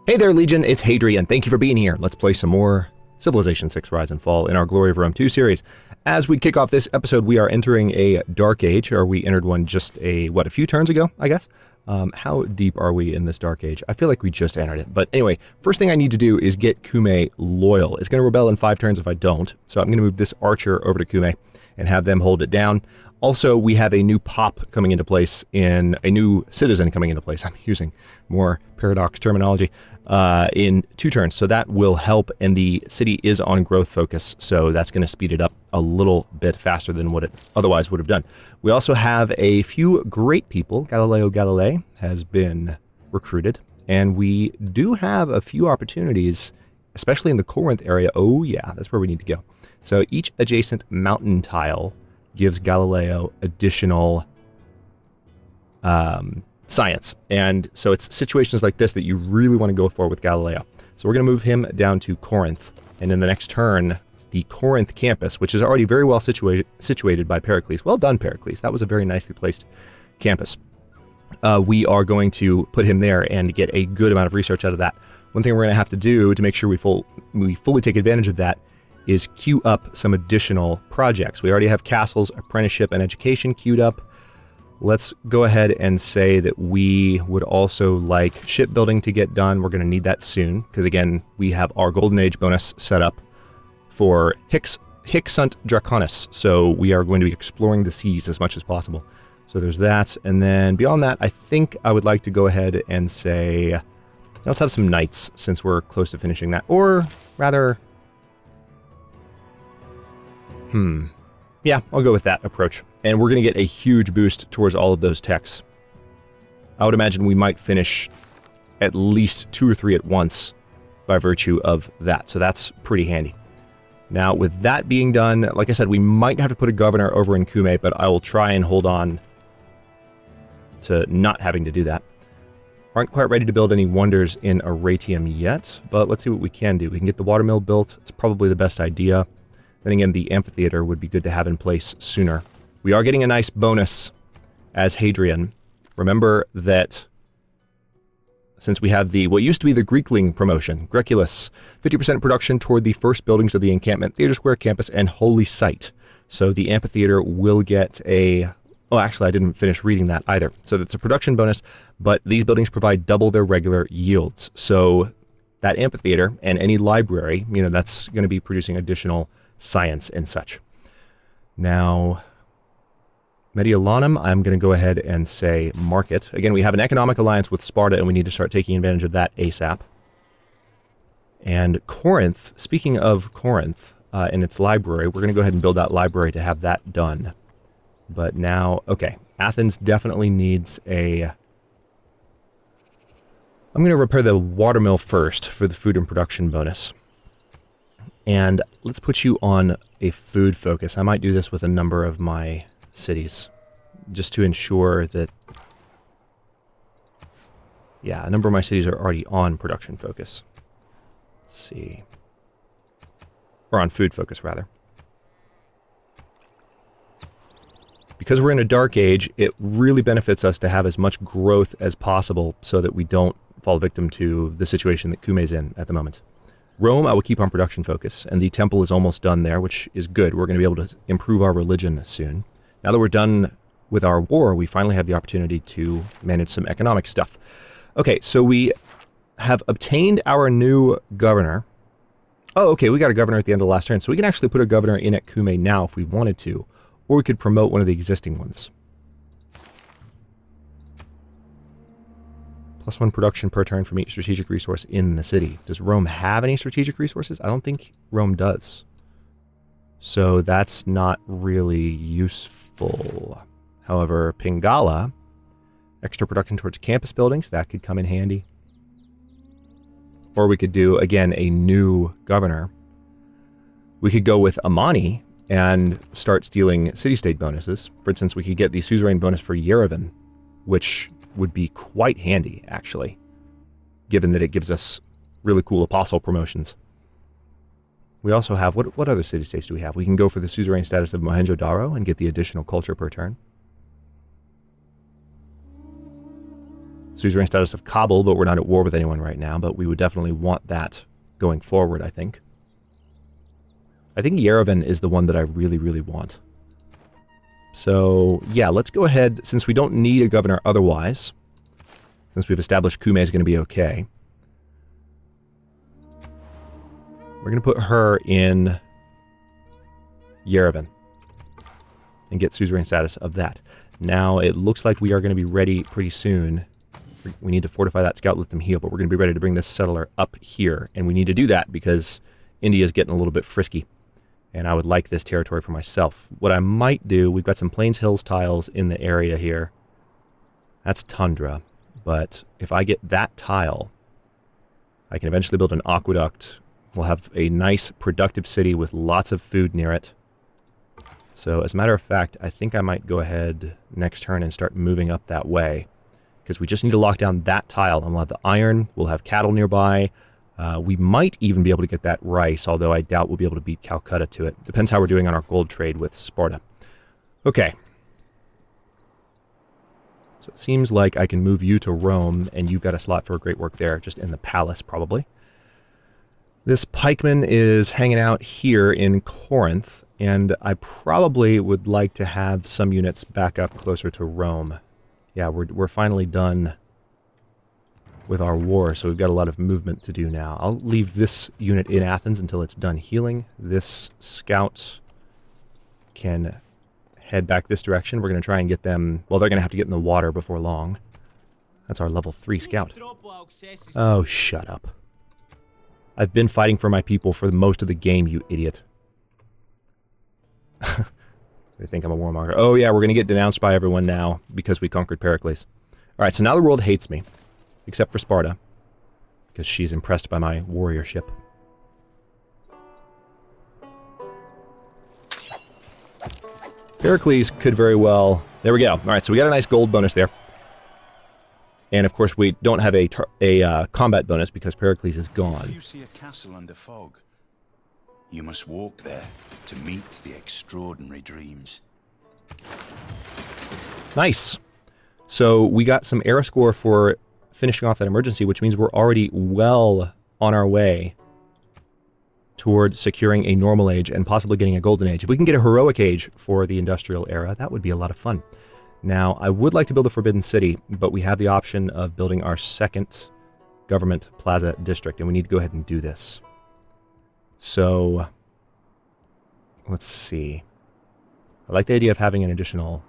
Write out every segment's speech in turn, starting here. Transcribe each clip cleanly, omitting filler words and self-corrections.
Hey there, Legion, it's Hadrian. Thank you for being here. Let's play some more Civilization 6 Rise and Fall in our Glory of Rome 2 series. As we kick off this episode, we are entering a Dark Age, or we entered one just a few turns ago, I guess? How deep are we in this Dark Age? I feel like we just entered it. But anyway, first thing I need to do is get Cumae loyal. It's going to rebel in 5 turns if I don't, so I'm going to move this archer over to Cumae and have them hold it down. Also, we have a new pop coming into place, a new citizen coming into place. I'm using more paradox terminology in 2 turns, so that will help, and the city is on growth focus, so that's going to speed it up a little bit faster than what it otherwise would have done. We also have a few great people. Galileo Galilei has been recruited, and we do have a few opportunities, especially in the Corinth area. Oh yeah, that's where we need to go. So each adjacent mountain tile gives Galileo additional science. And so it's situations like this that you really want to go for with Galileo. So we're going to move him down to Corinth. And in the next turn, the Corinth campus, which is already very well situated by Pericles. Well done, Pericles. That was a very nicely placed campus. We are going to put him there and get a good amount of research out of that. One thing we're going to have to do to make sure we fully take advantage of that is queue up some additional projects. We already have castles, apprenticeship, and education queued up. Let's go ahead and say that we would also like shipbuilding to get done. We're going to need that soon, because again, we have our Golden Age bonus set up for Hic sunt Draconis, so we are going to be exploring the seas as much as possible. So there's that, and then beyond that, I think I would like to go ahead and say, let's have some knights, since we're close to finishing that, or rather... Yeah, I'll go with that approach. And we're going to get a huge boost towards all of those techs. I would imagine we might finish at least 2 or 3 at once by virtue of that. So that's pretty handy. Now, with that being done, like I said, we might have to put a governor over in Cumae, but I will try and hold on to not having to do that. Aren't quite ready to build any wonders in Aratium yet, but let's see what we can do. We can get the watermill built. It's probably the best idea. Then again, the amphitheater would be good to have in place sooner. We are getting a nice bonus as Hadrian. Remember that since we have what used to be the Greekling promotion, Greculus, 50% production toward the first buildings of the encampment, theater square, campus, and holy site. So the amphitheater will get a... Oh, actually, I didn't finish reading that either. So that's a production bonus, but these buildings provide double their regular yields. So that amphitheater and any library, that's going to be producing additional science and such. Now, Mediolanum, I'm going to go ahead and say market. Again, we have an economic alliance with Sparta, and we need to start taking advantage of that ASAP. And Corinth, speaking of Corinth and its library, we're going to go ahead and build that library to have that done. But now, okay, Athens definitely needs a... I'm going to repair the watermill first for the food and production bonus. And let's put you on a food focus. I might do this with a number of my cities, just to ensure that... Yeah, a number of my cities are already on production focus. Let's see. Or on food focus, rather. Because we're in a dark age, it really benefits us to have as much growth as possible so that we don't fall victim to the situation that Cumae's in at the moment. Rome, I will keep on production focus, and the temple is almost done there, which is good. We're going to be able to improve our religion soon. Now that we're done with our war, we finally have the opportunity to manage some economic stuff. Okay, so we have obtained our new governor. Oh, okay, we got a governor at the end of the last turn, so we can actually put a governor in at Cumae now if we wanted to, or we could promote one of the existing ones. +1 production per turn from each strategic resource in the city. Does Rome have any strategic resources? I don't think Rome does. So that's not really useful. However, Pingala, extra production towards campus buildings, that could come in handy. Or we could do, again, a new governor. We could go with Amani and start stealing city-state bonuses. For instance, we could get the suzerain bonus for Yerevan, which would be quite handy, actually, given that it gives us really cool apostle promotions. We also have, what other city-states do we have? We can go for the suzerain status of Mohenjo-Daro and get the additional culture per turn. suzerain status of Kabul, but we're not at war with anyone right now, but we would definitely want that going forward, I think. I think Yerevan is the one that I really, really want. So, yeah, let's go ahead, since we don't need a governor otherwise, since we've established Kume is going to be okay. We're going to put her in Yerevan and get suzerain status of that. Now, it looks like we are going to be ready pretty soon. We need to fortify that scout, let them heal, but we're going to be ready to bring this settler up here. And we need to do that because India is getting a little bit frisky. And I would like this territory for myself. What I might do, we've got some Plains Hills tiles in the area here. That's tundra. But if I get that tile, I can eventually build an aqueduct. We'll have a nice, productive city with lots of food near it. So, as a matter of fact, I think I might go ahead next turn and start moving up that way. Because we just need to lock down that tile, and we'll have the iron, we'll have cattle nearby. We might even be able to get that rice, although I doubt we'll be able to beat Calcutta to it. Depends how we're doing on our gold trade with Sparta. Okay. So it seems like I can move you to Rome, and you've got a slot for a great work there, just in the palace, probably. This pikeman is hanging out here in Corinth, and I probably would like to have some units back up closer to Rome. Yeah, we're finally done with our war, so we've got a lot of movement to do now. I'll leave this unit in Athens until it's done healing. This scout can head back this direction. We're going to try and get them... Well, they're going to have to get in the water before long. That's our level 3 scout. Oh, shut up. I've been fighting for my people for most of the game, you idiot. They think I'm a warmonger. Oh yeah, we're going to get denounced by everyone now because we conquered Pericles. Alright, so now the world hates me. Except for Sparta. Because she's impressed by my warriorship. Pericles could very well... There we go. Alright, so we got a nice gold bonus there. And of course we don't have a combat bonus because Pericles is gone. If you see a castle under fog, you must walk there to meet the extraordinary dreams. Nice. So we got some era score for finishing off that emergency, which means we're already well on our way toward securing a normal age and possibly getting a golden age. If we can get a heroic age for the industrial era, that would be a lot of fun. Now, I would like to build a Forbidden City, but we have the option of building our second government plaza district, and we need to go ahead and do this. So, let's see. I like the idea of having an additional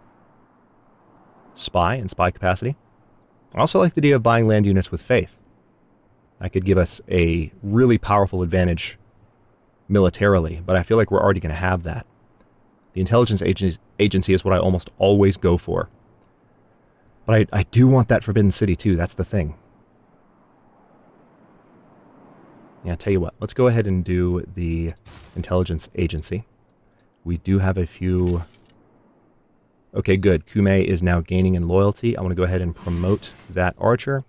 spy and spy capacity. I also like the idea of buying land units with faith. That could give us a really powerful advantage militarily, but I feel like we're already going to have that. The intelligence agency is what I almost always go for. But I do want that Forbidden City too, that's the thing. Yeah, tell you what, let's go ahead and do the intelligence agency. We do have a few... Okay, good. Kume is now gaining in loyalty. I want to go ahead and promote that archer.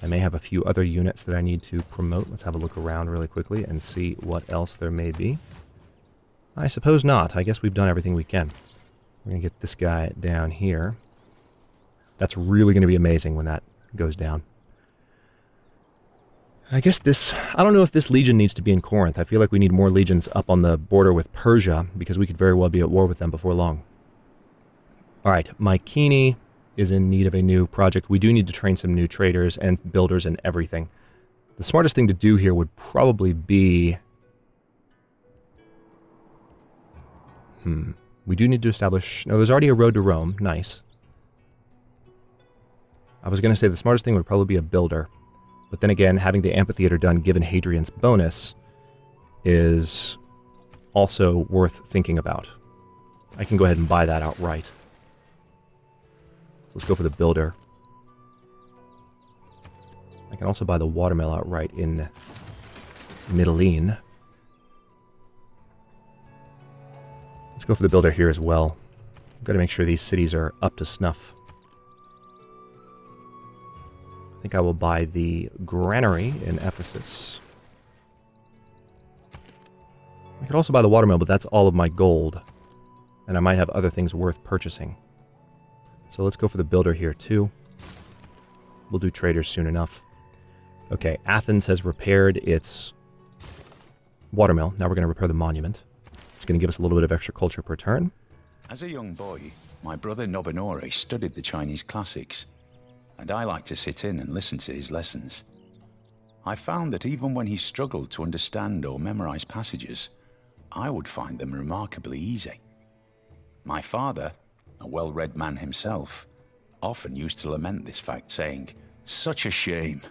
I may have a few other units that I need to promote. Let's have a look around really quickly and see what else there may be. I suppose not. I guess we've done everything we can. We're going to get this guy down here. That's really going to be amazing when that goes down. I guess this... I don't know if this legion needs to be in Corinth. I feel like we need more legions up on the border with Persia, because we could very well be at war with them before long. Alright, Mycenae is in need of a new project. We do need to train some new traders and builders and everything. The smartest thing to do here would probably be... We do need to establish... No, there's already a road to Rome. Nice. I was going to say the smartest thing would probably be a builder. But then again, having the amphitheater done, given Hadrian's bonus, is also worth thinking about. I can go ahead and buy that outright. So let's go for the builder. I can also buy the watermill outright in Mytilene. Let's go for the builder here as well. I've got to make sure these cities are up to snuff. I think I will buy the granary in Ephesus. I could also buy the watermill, but that's all of my gold. And I might have other things worth purchasing. So let's go for the builder here too. We'll do traders soon enough. Okay, Athens has repaired its watermill. Now we're going to repair the monument. It's going to give us a little bit of extra culture per turn. As a young boy, my brother Nobunori studied the Chinese classics, and I liked to sit in and listen to his lessons. I found that even when he struggled to understand or memorize passages, I would find them remarkably easy. My father, a well-read man himself, often used to lament this fact, saying, "Such a shame.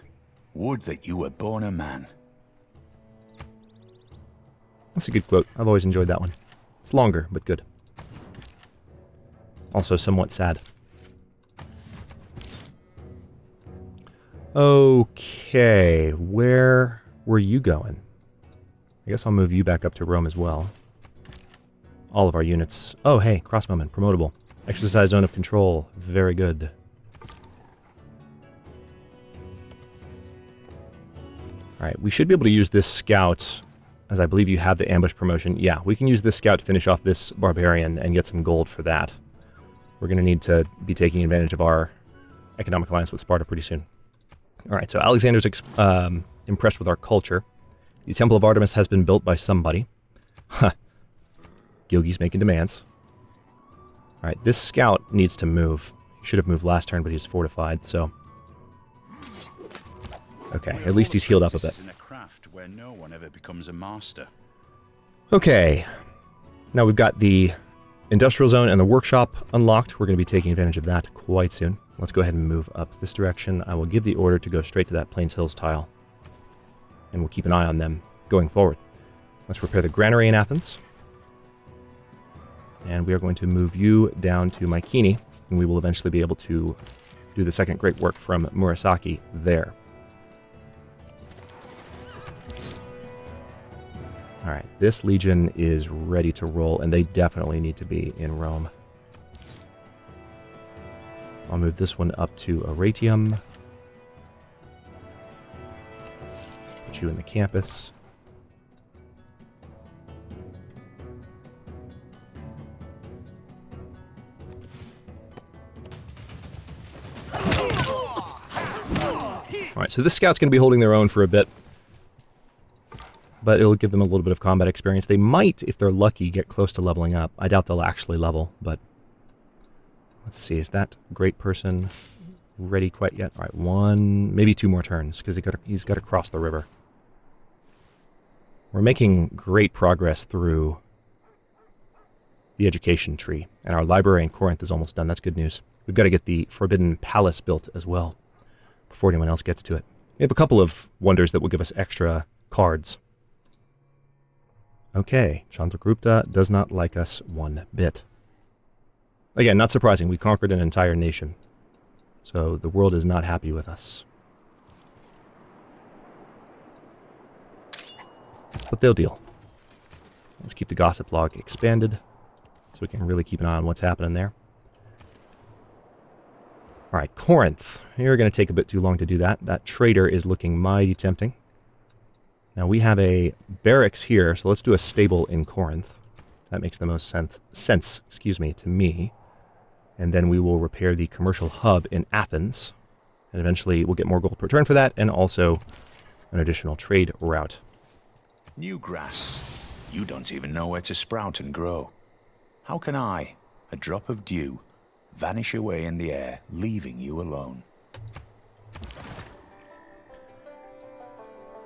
Would that you were born a man." That's a good quote. I've always enjoyed that one. It's longer, but good. Also somewhat sad. Okay, where were you going? I guess I'll move you back up to Rome as well. All of our units. Oh, hey, crossbowman, promotable. Exercise zone of control. Very good. Alright, we should be able to use this scout, as I believe you have the ambush promotion. Yeah, we can use this scout to finish off this barbarian and get some gold for that. We're going to need to be taking advantage of our economic alliance with Sparta pretty soon. Alright, so Alexander's impressed with our culture. The Temple of Artemis has been built by somebody. Huh. Gilgi's making demands. Alright, this scout needs to move. He should have moved last turn, but he's fortified, so... Okay, at least he's healed up a bit. In a craft where no one ever becomes a master. Okay. Now we've got the industrial zone and the workshop unlocked. We're going to be taking advantage of that quite soon. Let's go ahead and move up this direction. I will give the order to go straight to that Plains Hills tile. And we'll keep an eye on them going forward. Let's repair the granary in Athens. And we are going to move you down to Mycenae, and we will eventually be able to do the second great work from Murasaki there. Alright, this legion is ready to roll, and they definitely need to be in Rome. I'll move this one up to Aratium. Put you in the campus. Alright, so this scout's going to be holding their own for a bit. But it'll give them a little bit of combat experience. They might, if they're lucky, get close to leveling up. I doubt they'll actually level, but... Let's see, is that great person ready quite yet? Alright, one, maybe two more turns, because he's got to cross the river. We're making great progress through the education tree, and our library in Corinth is almost done. That's good news. We've got to get the Forbidden Palace built as well, before anyone else gets to it. We have a couple of wonders that will give us extra cards. Okay, Chandragupta does not like us one bit. Again, not surprising, we conquered an entire nation. So the world is not happy with us. But they'll deal. Let's keep the gossip log expanded, so we can really keep an eye on what's happening there. Alright, Corinth. You're going to take a bit too long to do that. That trader is looking mighty tempting. Now we have a barracks here, so let's do a stable in Corinth. That makes the most sense, to me. And then we will repair the commercial hub in Athens. And eventually we'll get more gold per turn for that, and also an additional trade route. New grass. You don't even know where to sprout and grow. How can I, a drop of dew, vanish away in the air, leaving you alone?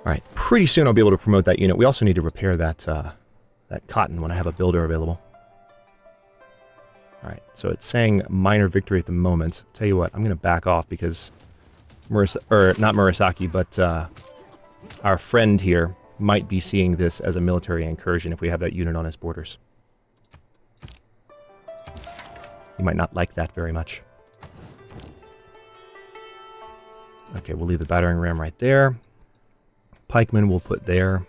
Alright, pretty soon I'll be able to promote that unit. We also need to repair that that cotton when I have a builder available. Alright, so it's saying minor victory at the moment. Tell you what, I'm going to back off because not Murasaki, but our friend here might be seeing this as a military incursion if we have that unit on his borders. He might not like that very much. Okay, we'll leave the battering ram right there. Pikemen we'll put there.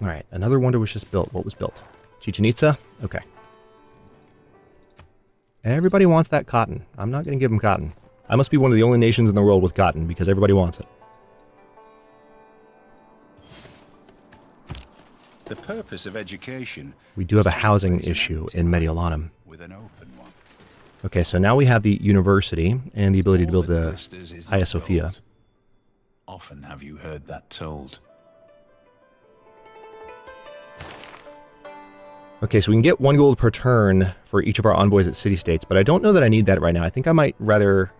Alright, another wonder was just built. What was built? Chichen Itza? Okay. Everybody wants that cotton. I'm not going to give them cotton. I must be one of the only nations in the world with cotton because everybody wants it. The purpose of education. We do have a housing issue in Mediolanum. With an open one. Okay, so now we have the university and the ability to All build that the glisters is Hagia not Sophia. gold. Often have you heard that told. Okay, so we can get 1 gold per turn for each of our envoys at city-states, but I don't know that I need that right now. I think I might rather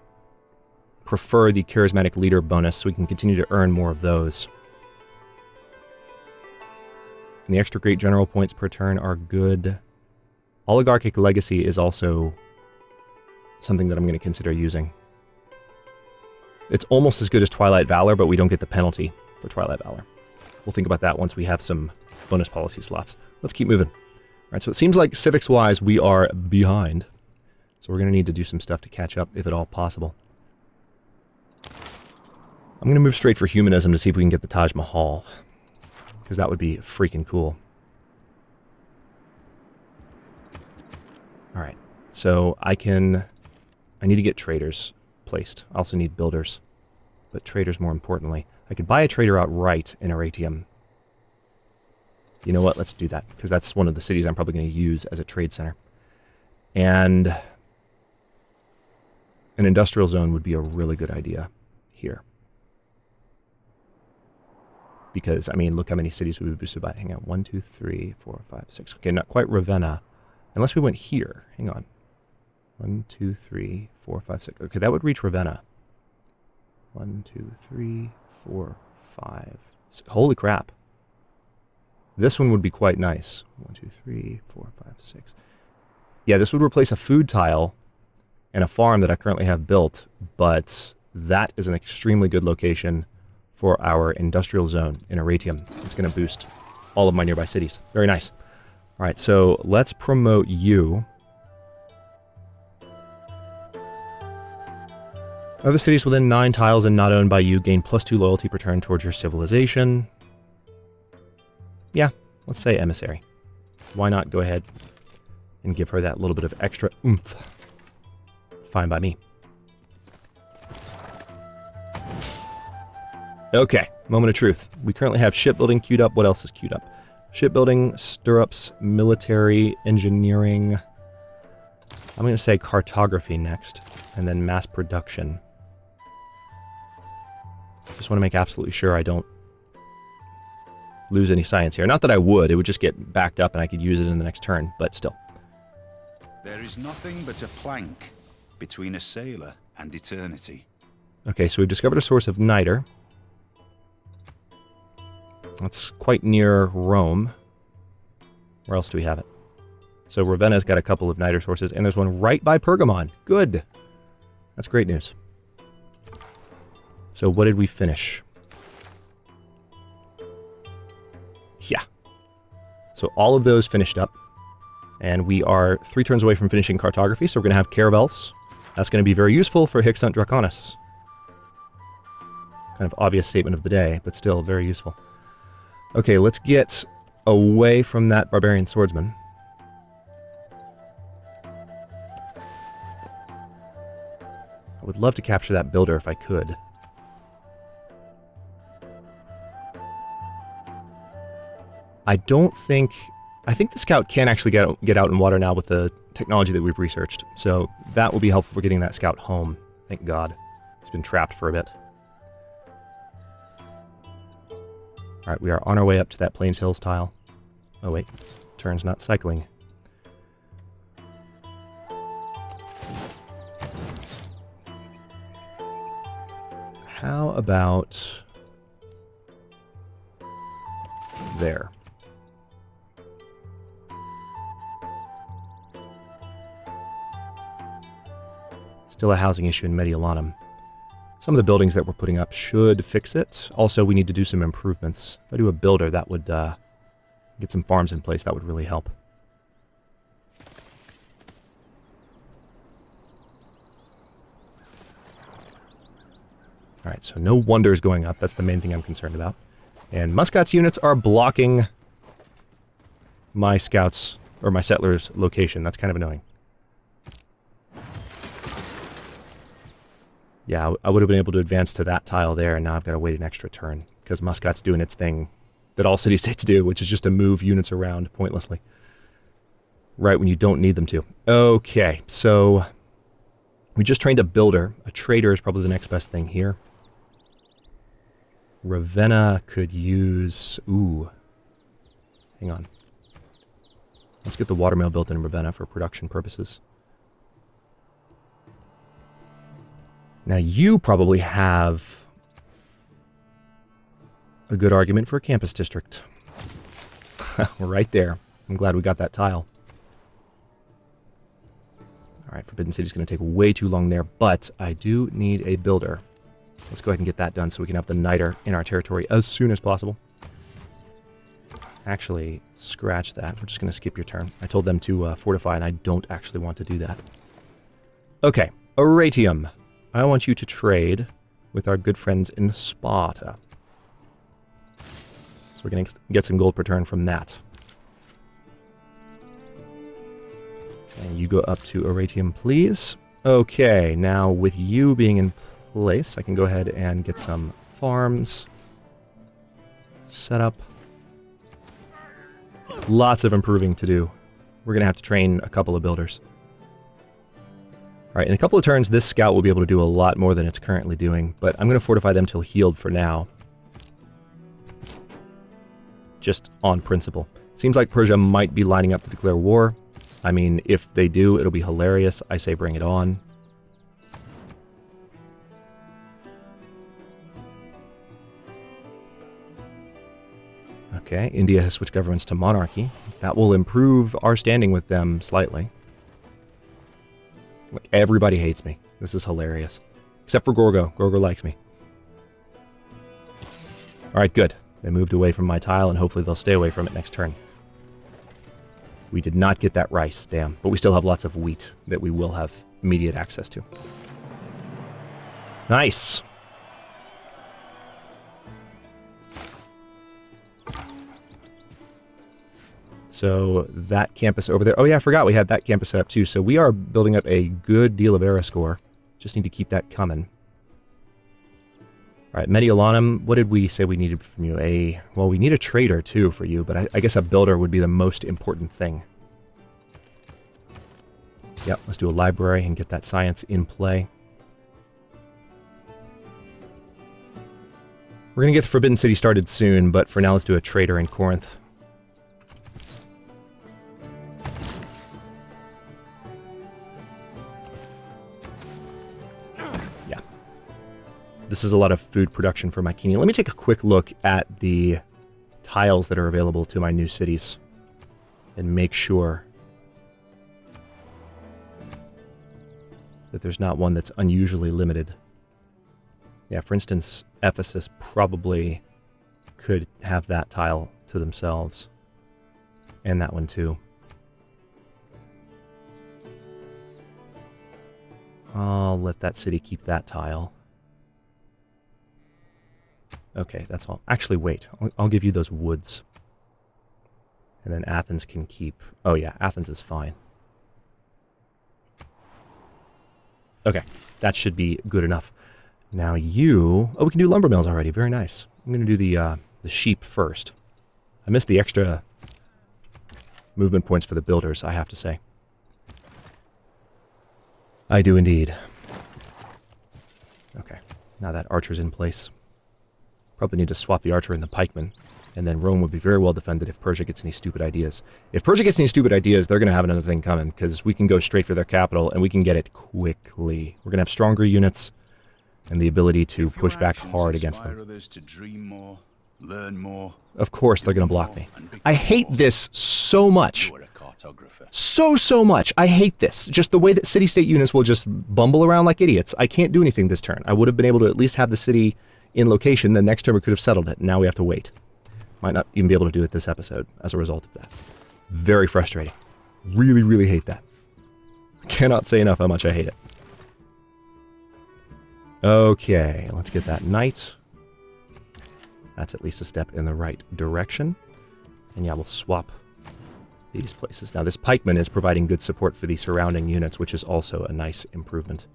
prefer the charismatic leader bonus so we can continue to earn more of those. And the extra great general points per turn are good. Oligarchic legacy is also something that I'm going to consider using. It's almost as good as Twilight Valor, but we don't get the penalty for Twilight Valor. We'll think about that once we have some bonus policy slots. Let's keep moving. All right, so it seems like civics-wise we are behind. So we're going to need to do some stuff to catch up, if at all possible. I'm going to move straight for humanism to see if we can get the Taj Mahal, because that would be freaking cool. All right, so I need to get traders placed. I also need builders, but traders more importantly. I could buy a trader outright in Aratium. You know what? Let's do that, because that's one of the cities I'm probably going to use as a trade center. And an industrial zone would be a really good idea here. Because, I mean, look how many cities we would boosted by. Hang on. 1, 2, 3, 4, 5, 6. Okay, not quite Ravenna. Unless we went here. Hang on. 1, 2, 3, 4, 5, 6. Okay, that would reach Ravenna. 1, 2, 3, 4, 5, 6. Holy crap. This one would be quite nice. 1, 2, 3, 4, 5, 6. Yeah, this would replace a food tile and a farm that I currently have built, but that is an extremely good location for our industrial zone in Aratium. It's going to boost all of my nearby cities. Very nice. All right, so let's promote you. Other cities within 9 tiles and not owned by you gain +2 loyalty per turn towards your civilization. Yeah, let's say emissary. Why not go ahead and give her that little bit of extra oomph? Fine by me. Okay, moment of truth. We currently have shipbuilding queued up. What else is queued up? Shipbuilding, stirrups, military, engineering. I'm going to say cartography next, and then mass production. Just want to make absolutely sure I don't lose any science here. Not that I would, it would just get backed up and I could use it in the next turn, but still. There is nothing but a plank between a sailor and eternity. Okay, so we've discovered a source of niter. That's quite near Rome. Where else do we have it? So Ravenna's got a couple of niter sources, and there's one right by Pergamon. Good. That's great news. So what did we finish? Yeah. So all of those finished up. And we are 3 turns away from finishing cartography, so we're going to have caravels. That's going to be very useful for Hixunt Draconis. Kind of obvious statement of the day, but still very useful. Okay, let's get away from that barbarian swordsman. I would love to capture that builder if I could. I think the scout can actually get out in water now with the technology that we've researched. So that will be helpful for getting that scout home. Thank God. He's been trapped for a bit. Alright, we are on our way up to that Plains Hills tile. Oh wait, turn's not cycling. How about there? Still a housing issue in Mediolanum. Some of the buildings that we're putting up should fix it. Also, we need to do some improvements. If I do a builder, that would get some farms in place. That would really help. All right, so no wonders going up. That's the main thing I'm concerned about. And Muscat's units are blocking my scouts, or my settlers' location. That's kind of annoying. Yeah, I would have been able to advance to that tile there, and now I've got to wait an extra turn, because Muscat's doing its thing that all city-states do, which is just to move units around pointlessly. Right when you don't need them to. Okay, so We just trained a builder. A trader is probably the next best thing here. Ravenna could use... Ooh. Hang on. Let's get the watermill built in Ravenna for production purposes. Now you probably have a good argument for a campus district. Right there. I'm glad we got that tile. Alright, Forbidden City's going to take way too long there, but I do need a builder. Let's go ahead and get that done so we can have the Niter in our territory as soon as possible. Actually, scratch that. We're just going to skip your turn. I told them to fortify, and I don't actually want to do that. Okay, Aratium. I want you to trade with our good friends in Sparta. So we're going to get some gold per turn from that. And you go up to Aratium, please. Okay, now with you being in place, I can go ahead and get some farms set up. Lots of improving to do. We're going to have to train a couple of builders. Alright, in a couple of turns, this scout will be able to do a lot more than it's currently doing, but I'm going to fortify them till healed for now. Just on principle. Seems like Persia might be lining up to declare war. I mean, if they do, it'll be hilarious. I say bring it on. Okay, India has switched governments to monarchy. That will improve our standing with them slightly. Like, everybody hates me. This is hilarious. Except for Gorgo. Gorgo likes me. Alright, good. They moved away from my tile, and hopefully they'll stay away from it next turn. We did not get that rice, damn. But we still have lots of wheat that we will have immediate access to. Nice! So that campus over there... Oh yeah, I forgot we had that campus set up too. So we are building up a good deal of era score. Just need to keep that coming. Alright, Mediolanum, what did we say we needed from you? Well, we need a trader too for you, but I guess a builder would be the most important thing. Yep, let's do a library and get that science in play. We're going to get the Forbidden City started soon, but for now let's do a trader in Corinth. This is a lot of food production for Mycenae. Let me take a quick look at the tiles that are available to my new cities and make sure that there's not one that's unusually limited. Yeah, for instance, Ephesus probably could have that tile to themselves. And that one too. I'll let that city keep that tile. Okay, that's all. Actually, wait. I'll give you those woods. And then Athens can keep... Oh yeah, Athens is fine. Okay, that should be good enough. Now you... Oh, we can do lumber mills already. Very nice. I'm going to do the sheep first. I missed the extra movement points for the builders, I have to say. I do indeed. Okay, now that archer's in place. Probably need to swap the archer and the pikeman, and then Rome would be very well defended if Persia gets any stupid ideas. If Persia gets any stupid ideas, they're going to have another thing coming, because we can go straight for their capital, and we can get it quickly. We're going to have stronger units, and the ability to push back hard against them. To dream more, learn more, of course they're going to block me. I hate this so much. So much. I hate this. Just the way that city-state units will just bumble around like idiots. I can't do anything this turn. I would have been able to at least have the city in location, the next turn we could have settled it. Now we have to wait. Might not even be able to do it this episode as a result of that. Very frustrating. Really, really hate that. Cannot say enough how much I hate it. Okay, let's get that knight. That's at least a step in the right direction. And yeah, we'll swap these places. Now this pikeman is providing good support for the surrounding units, which is also a nice improvement.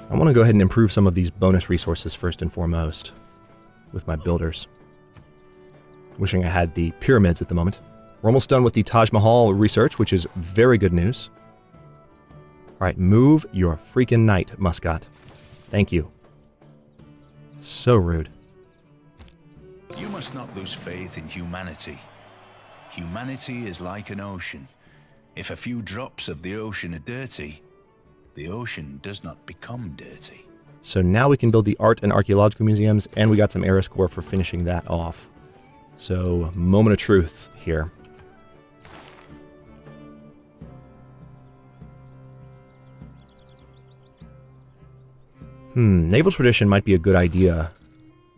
I want to go ahead and improve some of these bonus resources first and foremost with my builders. Wishing I had the pyramids at the moment. We're almost done with the Taj Mahal research, which is very good news. All right, move your freaking knight, Muscat. Thank you. So rude. You must not lose faith in humanity. Humanity is like an ocean. If a few drops of the ocean are dirty, the ocean does not become dirty. So now we can build the art and archaeological museums, and we got some era score for finishing that off. So, moment of truth here. Naval tradition might be a good idea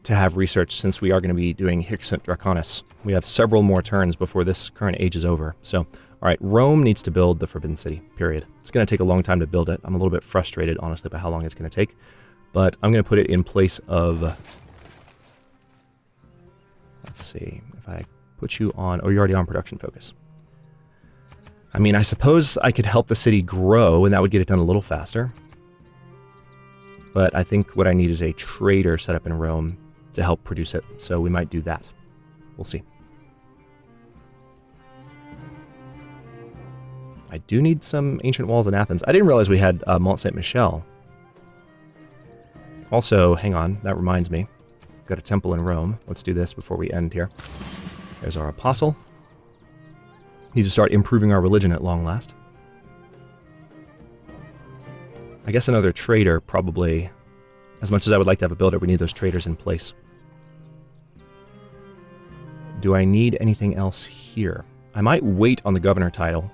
to have research since we are going to be doing Hic-Sunt Draconis. We have several more turns before this current age is over. So, all right, Rome needs to build the Forbidden City, period. It's going to take a long time to build it. I'm a little bit frustrated, honestly, by how long it's going to take. But I'm going to put it in place of... Let's see, if I put you on... Oh, you're already on production focus. I mean, I suppose I could help the city grow, and that would get it done a little faster. But I think what I need is a trader set up in Rome to help produce it. So we might do that. We'll see. I do need some ancient walls in Athens. I didn't realize we had Mont Saint-Michel. Also, hang on, that reminds me. Got a temple in Rome. Let's do this before we end here. There's our apostle. Need to start improving our religion at long last. I guess another trader, probably. As much as I would like to have a builder, we need those traders in place. Do I need anything else here? I might wait on the governor title.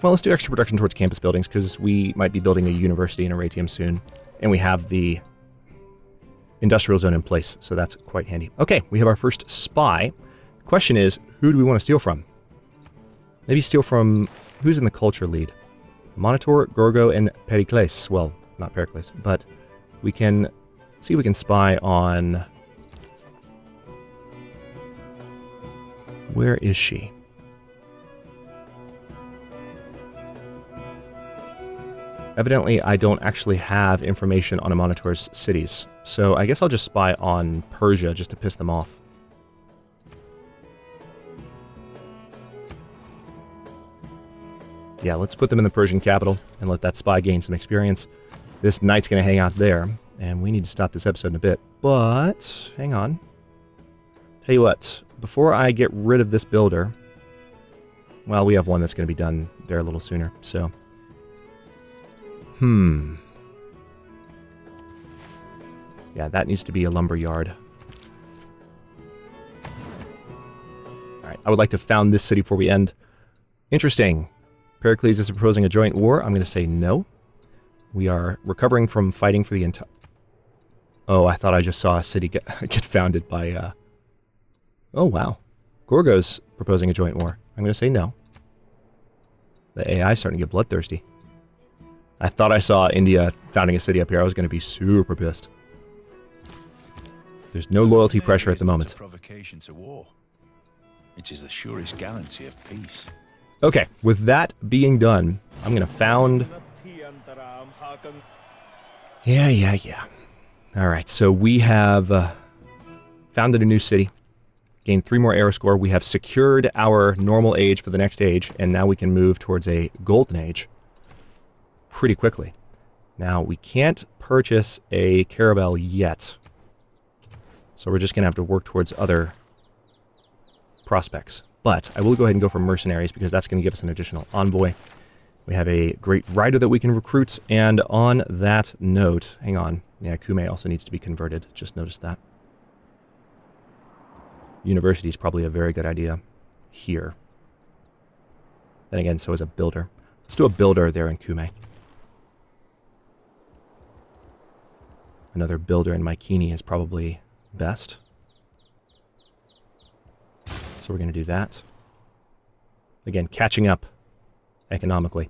Well, let's do extra production towards campus buildings, because we might be building a university in Aratium soon. And we have the industrial zone in place, so that's quite handy. Okay, we have our first spy. Question is, who do we want to steal from? Maybe steal from... Who's in the culture lead? Monitor, Gorgo, and Pericles. Well, not Pericles, but we can see if we can spy on... Where is she? Evidently, I don't actually have information on a Monitor's cities, so I guess I'll just spy on Persia just to piss them off. Yeah, let's put them in the Persian capital and let that spy gain some experience. This knight's going to hang out there, and we need to stop this episode in a bit. But, hang on. Tell you what, before I get rid of this builder... Well, we have one that's going to be done there a little sooner, so... Yeah, that needs to be a lumber yard. Alright, I would like to found this city before we end. Interesting. Pericles is proposing a joint war. I'm going to say no. We are recovering from fighting for the entire... Oh, I thought I just saw a city get founded by... Oh, wow. Gorgo's proposing a joint war. I'm going to say no. The AI is starting to get bloodthirsty. I thought I saw India founding a city up here. I was going to be super pissed. There's no loyalty pressure at the moment. Provocation to war. It is the surest guarantee of peace. Okay, with that being done, I'm going to found... Yeah. Alright, so we have founded a new city. Gained 3 more era score. We have secured our normal age for the next age, and now we can move towards a golden age pretty quickly. Now, we can't purchase a caravel yet. So we're just going to have to work towards other prospects. But I will go ahead and go for mercenaries because that's going to give us an additional envoy. We have a great rider that we can recruit. And on that note, hang on. Yeah, Kume also needs to be converted. Just noticed that. University is probably a very good idea here. Then again, so is a builder. Let's do a builder there in Kume. Another builder in Mycenae is probably best. So we're going to do that. Again, catching up economically.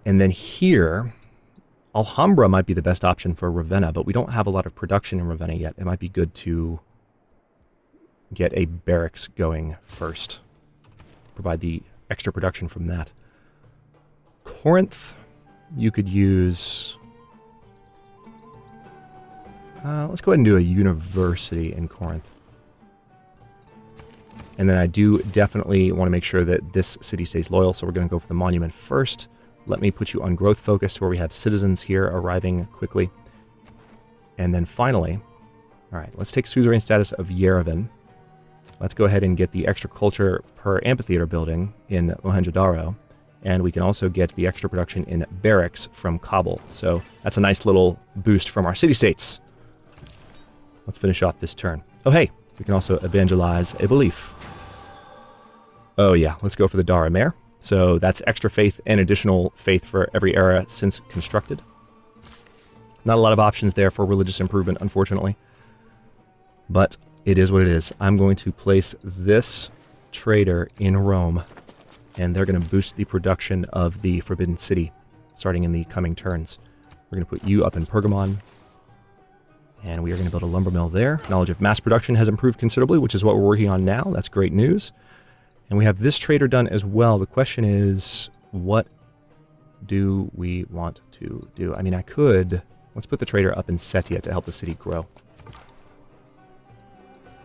And then here, Alhambra might be the best option for Ravenna, but we don't have a lot of production in Ravenna yet. It might be good to get a barracks going first. Provide the extra production from that. Corinth, you could use... let's go ahead and do a university in Corinth. And then I do definitely want to make sure that this city stays loyal, so we're going to go for the monument first. Let me put you on growth focus, where we have citizens here arriving quickly. And then finally, all right, let's take suzerain status of Yerevan. Let's go ahead and get the extra culture per amphitheater building in Mohenjo-Daro. And we can also get the extra production in barracks from Kabul. So that's a nice little boost from our city-states. Let's finish off this turn. Oh, hey, we can also evangelize a belief. Oh, yeah, let's go for the Dara Mare. So that's extra faith and additional faith for every era since constructed. Not a lot of options there for religious improvement, unfortunately. But it is what it is. I'm going to place this trader in Rome, and they're going to boost the production of the Forbidden City, starting in the coming turns. We're going to put you up in Pergamon, and we are going to build a lumber mill there. Knowledge of mass production has improved considerably, which is what we're working on now. That's great news. And we have this trader done as well. The question is, what do we want to do? I mean, I could... Let's put the trader up in Setia to help the city grow.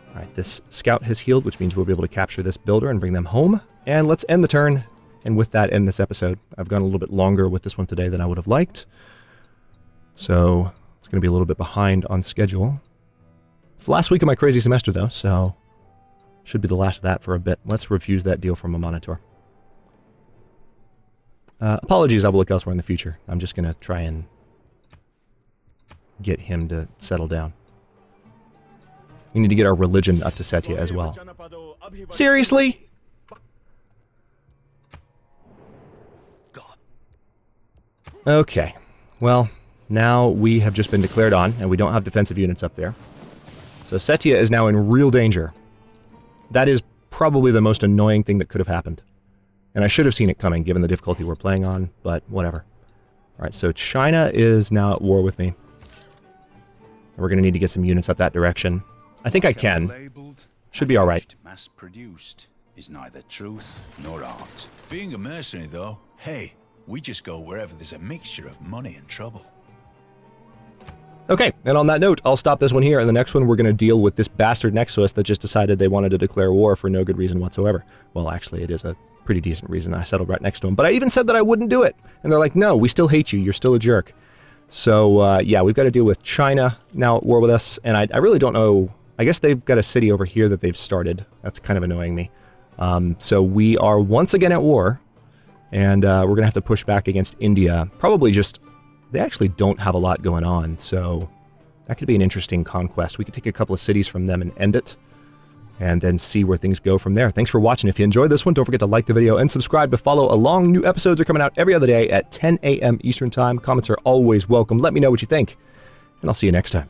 All right, this scout has healed, which means we'll be able to capture this builder and bring them home. And let's end the turn. And with that, end this episode. I've gone a little bit longer with this one today than I would have liked. So it's going to be a little bit behind on schedule. It's the last week of my crazy semester, though, so... Should be the last of that for a bit. Let's refuse that deal from a monitor. Apologies, I will look elsewhere in the future. I'm just going to try and get him to settle down. We need to get our religion up to Setia as well. Seriously? Okay. Well, now we have just been declared on, and we don't have defensive units up there. So Setia is now in real danger. That is probably the most annoying thing that could have happened. And I should have seen it coming, given the difficulty we're playing on, but whatever. Alright, so China is now at war with me. And we're going to need to get some units up that direction. I think I can. Should be alright. Mass-produced is neither truth nor art. Being a mercenary, though, hey, we just go wherever there's a mixture of money and trouble. Okay, and on that note, I'll stop this one here, and the next one we're going to deal with this bastard next to us that just decided they wanted to declare war for no good reason whatsoever. Well, actually, it is a pretty decent reason. I settled right next to him, but I even said that I wouldn't do it. And they're like, no, we still hate you. You're still a jerk. So, yeah, we've got to deal with China now at war with us, and I really don't know. I guess they've got a city over here that they've started. That's kind of annoying me. So we are once again at war, and we're going to have to push back against India. Probably just... They actually don't have a lot going on, so that could be an interesting conquest. We could take a couple of cities from them and end it, and then see where things go from there. Thanks for watching. If you enjoyed this one, don't forget to like the video and subscribe to follow along. New episodes are coming out every other day at 10 a.m. Eastern Time. Comments are always welcome. Let me know what you think, and I'll see you next time.